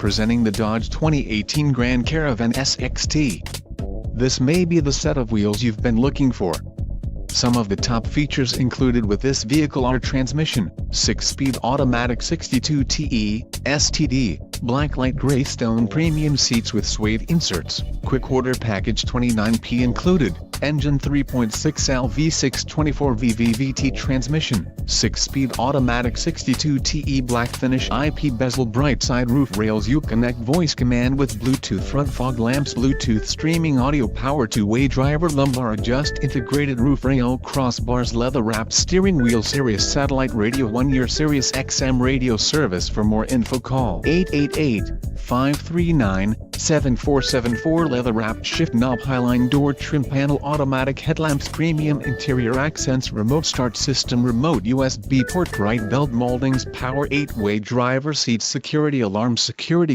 Presenting the Dodge 2018 Grand Caravan SXT. This may be the set of wheels you've been looking for. Some of the top features included with this vehicle are transmission, 6-speed automatic 62TE, STD, black light gray stone premium seats with suede inserts, quick order package 29P included, engine 3.6L V6 24V transmission, 6-speed automatic 62TE black finish IP bezel bright side roof rails Uconnect voice command with Bluetooth front fog lamps Bluetooth streaming audio power two-way driver lumbar adjust integrated roof rail crossbars leather wrapped steering wheel Sirius satellite radio 1-year Sirius XM radio service. For more info call 888-539-7474 leather wrapped shift knob highline door trim panel automatic headlamps premium interior accents remote start system remote USB port bright belt moldings power 8-way driver seat security alarm security